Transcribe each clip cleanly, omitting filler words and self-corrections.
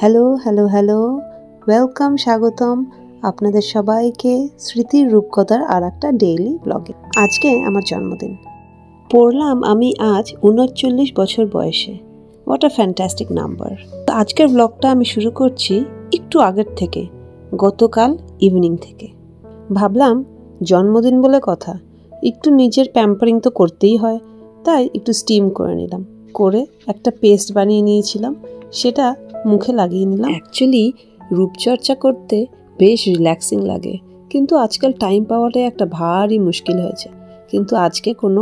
Hello hello hello welcome, স্বাগতম আপনাদের সবাইকে স্মৃতির রূপকথার আর একটা ডেইলি ব্লগে। আজকে আমার জন্মদিন। পড়লাম আমি আজ ৩৯ বছর বয়সে। What a fantastic number. তো আজকের ব্লগটা আমি শুরু করছি একটু আগের থেকে, গতকাল ইভিনিং থেকে। ভাবলাম জন্মদিন বলে কথা, একটু নিজের প্যাম্পারিং তো করতেই হয়, তাই একটু স্টিম করে নিলাম। করে একটা পেস্ট বানিয়ে নিয়েছিলাম, সেটা মুখে লাগিয়ে নিলাম। অ্যাকচুয়ালি রূপচর্চা করতে বেশ রিল্যাক্সিং লাগে, কিন্তু আজকাল টাইম পাওয়াটাই একটা ভারী মুশকিল হয়েছে। কিন্তু আজকে কোনো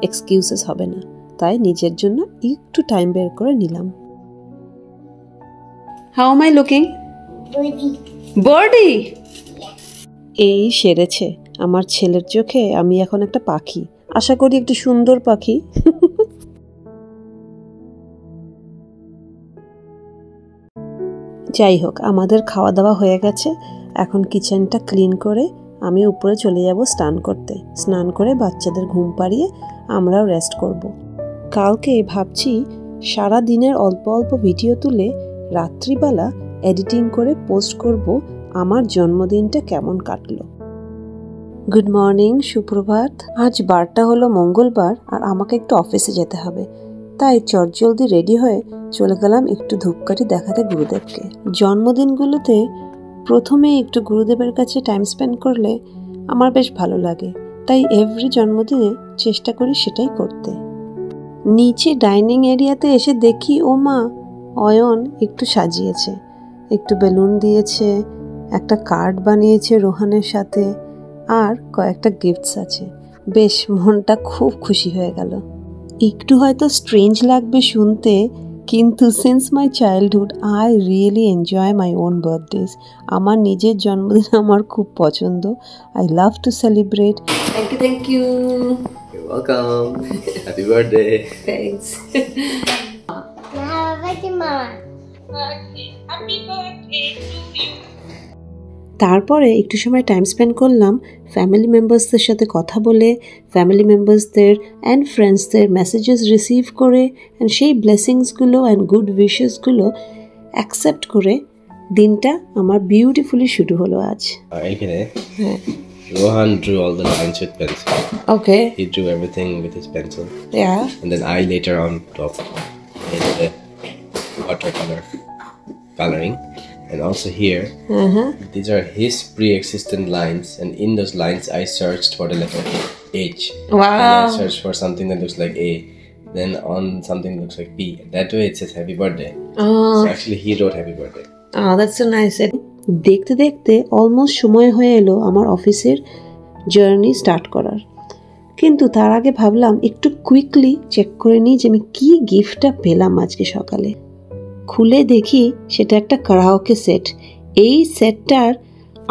এক্সকিউজেস হবে না, তাই নিজের জন্য একটু টাইম বের করে নিলাম। How M I looking? Birdie. এই সেরেছে আমার ছেলের চোখে আমি এখন একটা পাখি, আশা করি একটু সুন্দর পাখি। যাই হোক, আমাদের খাওয়া দাওয়া হয়ে গেছে। এখন কিচেনটা ক্লিন করে আমি উপরে চলে যাব স্নান করতে। স্নান করে বাচ্চাদের ঘুম পাড়িয়ে আমরাও রেস্ট করব। কালকে ভাবছি সারা দিনের অল্প অল্প ভিডিও তুলে রাত্রিবেলা এডিটিং করে পোস্ট করব আমার জন্মদিনটা কেমন কাটলো। গুড মর্নিং, সুপ্রভাত। আজ বারটা হলো মঙ্গলবার, আর আমাকে একটু অফিসে যেতে হবে, তাই চটজলদি রেডি হয়ে চলে গেলাম একটু ধূপকাঠি দেখাতে গুরুদেবকে। জন্মদিনগুলোতে প্রথমে একটু গুরুদেবের কাছে টাইম স্পেন্ড করলে আমার বেশ ভালো লাগে, তাই এভরি জন্মদিনে চেষ্টা করি সেটাই করতে। নিচে ডাইনিং এরিয়াতে এসে দেখি ও মা, অয়ন একটু সাজিয়েছে, একটু বেলুন দিয়েছে, একটা কার্ড বানিয়েছে রোহানের সাথে, আর কয়েকটা গিফটস আছে। বেশ মনটা খুব খুশি হয়ে গেল। একটু হয়তো স্ট্রেঞ্জ লাগবে শুনতে, কিন্তু since my childhood I really enjoy my own birthdays. আমার নিজের জন্মদিন আমার খুব পছন্দ। I love to celebrate. Thank you, thank you. You're welcome. Happy birthday. Thanks. তারপরে একটু সময় টাইম স্পেন্ড করলাম ফ্যামিলি মেম্বার্সদের সাথে কথা বলে, ফ্যামিলি মেম্বার্সদের অ্যান্ড ফ্রেন্ডসদের মেসেজেস রিসিভ করে, অ্যান্ড সেই ব্লেসিংসগুলো অ্যান্ড গুড উইশেসগুলো অ্যাকসেপ্ট করে দিনটা আমার বিউটিফুলি শুরু হলো আজ। হ্যাঁ, Rohan drew all the lines with pencil. Okay, He drew everything with his pencil. Yeah, And then I later on top made the watercolor coloring. And also here, these are his pre-existent lines. And in those lines, I searched for the letter H. Wow. And I searched for something that looks like A. Then on something that looks like P. That way it says happy birthday. So actually he wrote happy birthday. That's so nice. দেখতে দেখতে almost সময় হয়ে এলো আমার অফিসের journey start করার, কিন্তু তার আগে ভাবলাম একটু কুইকলি চেক করে নিই যে আমি কী গিফটটা পেলাম আজকে সকালে। খুলে দেখি সেটা একটা কারাওকে সেট। এই সেটটার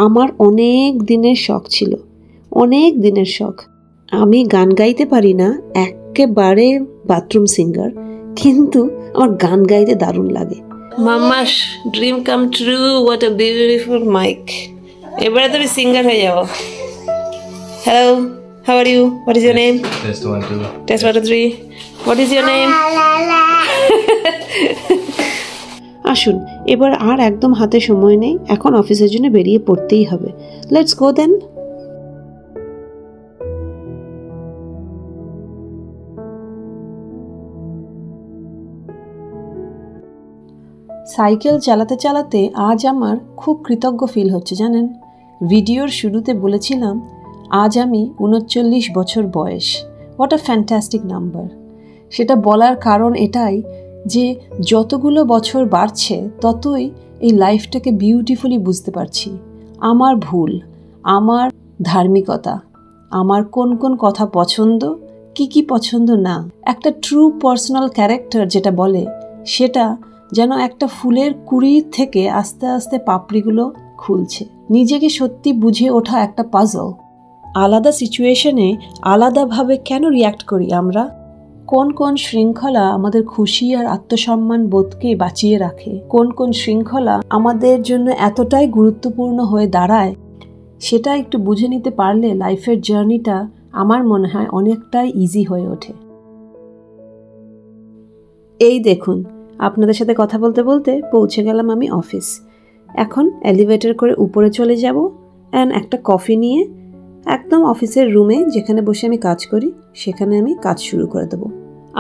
আমার অনেক দিনের শখ ছিল, অনেক দিনের শখ। আমি গান গাইতে পারি না, একেবারে বাথরুম সিঙ্গার, কিন্তু আমার গান গাইতে দারুণ লাগে। Mamma's dream come true, what a beautiful mic. এবারে তুমি সিঙ্গার হয়ে যাও। Hello, how are you? What is your name? Test 1, 2. Test 1, 2, 3. What is your name? আসুন, এবার আর একদম হাতে সময় নেই, এখন অফিসের জন্য বেরিয়ে পড়তেই হবে। Let's go then. সাইকেল চালাতে চালাতে আজ আমার খুব কৃতজ্ঞ ফিল হচ্ছে জানেন। ভিডিওর শুরুতে বলেছিলাম আজ আমি ৩৯ বছর বয়স। What a fantastic number. সেটা বলার কারণ এটাই যে যতগুলো বছর বাড়ছে ততই এই লাইফটাকে বিউটিফুলি বুঝতে পারছি। আমার ভুল, আমার ধার্মিকতা, আমার কোন কোন কথা পছন্দ, কি পছন্দ না, একটা ট্রু পার্সোনাল ক্যারেক্টার যেটা বলে, সেটা যেন একটা ফুলের কুঁড়ির থেকে আস্তে আস্তে পাপড়িগুলো খুলছে। নিজেকে সত্যি বুঝে ওঠা একটা পাজল। আলাদা সিচুয়েশনে আলাদাভাবে কেন রিয়্যাক্ট করি আমরা? কোন কোন শৃঙ্খলা আমাদের খুশি আর আত্মসম্মান বোধকে বাঁচিয়ে রাখে, কোন কোন শৃঙ্খলা আমাদের জন্য এতটাই গুরুত্বপূর্ণ হয়ে দাঁড়ায়, সেটা একটু বুঝে নিতে পারলে লাইফের জার্নিটা আমার মনে হয় অনেকটাই ইজি হয়ে ওঠে। এই দেখুন, আপনাদের সাথে কথা বলতে বলতে পৌঁছে গেলাম আমি অফিস। এখন এলিভেটর করে উপরে চলে যাব অ্যান্ড একটা কফি নিয়ে একদম অফিসের রুমে যেখানে বসে আমি কাজ করি সেখানে আমি কাজ শুরু করে দেবো।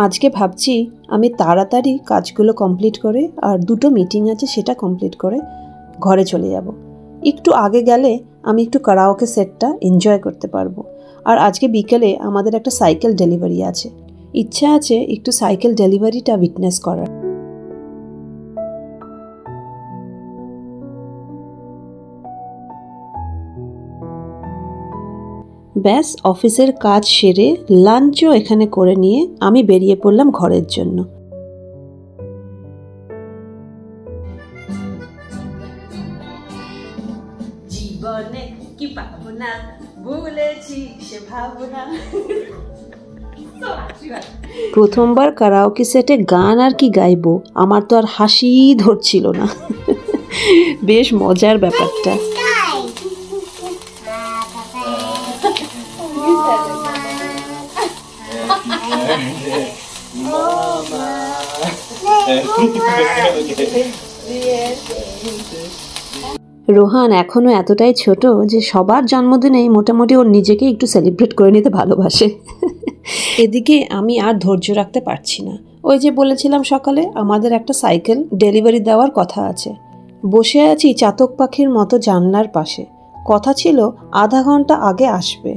আজকে ভাবছি আমি তাড়াতাড়ি কাজগুলো কমপ্লিট করে আর 2টো মিটিং আছে সেটা কমপ্লিট করে ঘরে চলে যাব। একটু আগে গেলে আমি একটু কারাওকে সেটটা এনজয় করতে পারবো। আর আজকে বিকেলে আমাদের একটা সাইকেল ডেলিভারি আছে, ইচ্ছা আছে একটু সাইকেল ডেলিভারিটা উইটনেস করার। ব্যাস অফিসের কাজ সেরে লাঞ্চও এখানে করে নিয়ে আমি বেরিয়ে পড়লাম ঘরের জন্য। জীবনে কি পাবো না ভুলেছি সে ভাবনা। প্রথমবার কারাওকে সেটে গান আর কি গাইবো, আমার তো আর হাসি ধরছিল না। বেশ মজার ব্যাপারটা। রোহান এখনো এতটাই ছোট যে সবার জন্মদিনেই মোটামুটি ওর নিজেকে একটু সেলিব্রেট করে নিতে ভালোবাসে। এদিকে আমি আর ধৈর্য রাখতে পারছি না। ওই যে বলেছিলাম সকালে আমাদের একটা সাইকেল ডেলিভারি দেওয়ার কথা আছে। বসে আছি চাতক পাখির মতো জানলার পাশে, কথা ছিল আধা ঘন্টা আগে আসবে।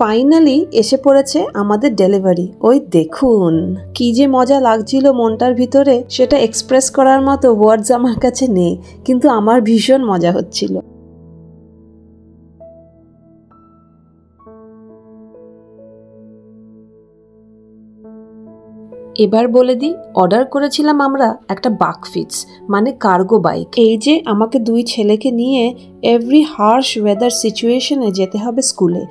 ফাইনালি এসে পড়েছে আমাদের ডেলিভারি। ওই দেখুন কি যে মজা লাগছিল মনটার ভিতরে, সেটা এক্সপ্রেস করার মতো ওয়ার্ডস আমার কাছে নেই, কিন্তু আমার ভীষণ মজা হচ্ছিল। এবার বলে দিই, অর্ডার করেছিলাম আমরা একটা বাকফিটস মানে কার্গো বাইক। এই যে আমাকে 2 ছেলেকে নিয়ে এভরি হার্শ ওয়েদার সিচুয়েশনে যেতে হবে স্কুলে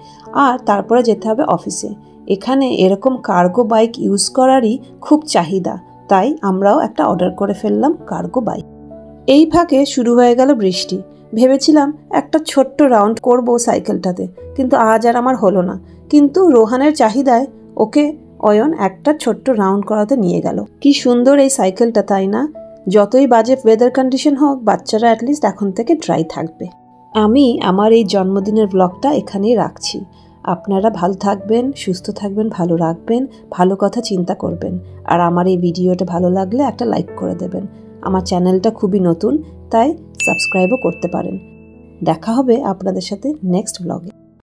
আর তারপরে যেতে হবে অফিসে। এখানে এরকম কার্গো বাইক ইউজ করারই খুব চাহিদা, তাই আমরাও একটা অর্ডার করে ফেললাম কার্গো বাইক। এই ফাঁকে শুরু হয়ে গেল বৃষ্টি। ভেবেছিলাম একটা ছোট্ট রাউন্ড করব সাইকেলটাতে, কিন্তু আজ আর আমার হলো না। কিন্তু রোহানের চাহিদায় ওকে অয়ন একটা ছোট্ট রাউন্ড করাতে নিয়ে গেল। কি সুন্দর এই সাইকেলটা, তাই না? যতই বাজে ওয়েদার কন্ডিশন হোক, বাচ্চারা অ্যাটলিস্ট এখন থেকে ড্রাই থাকবে। আমি আমার এই জন্মদিনের ব্লগটা এখানেই রাখছি। আপনারা ভালো থাকবেন, সুস্থ থাকবেন, ভালো রাখবেন, ভালো কথা চিন্তা করবেন। আর আমার এই ভিডিওটা ভালো লাগলে একটা লাইক করে দেবেন। আমার চ্যানেলটা খুবই নতুন, তাই সাবস্ক্রাইবও করতে পারেন। দেখা হবে আপনাদের সাথে নেক্সট ব্লগে।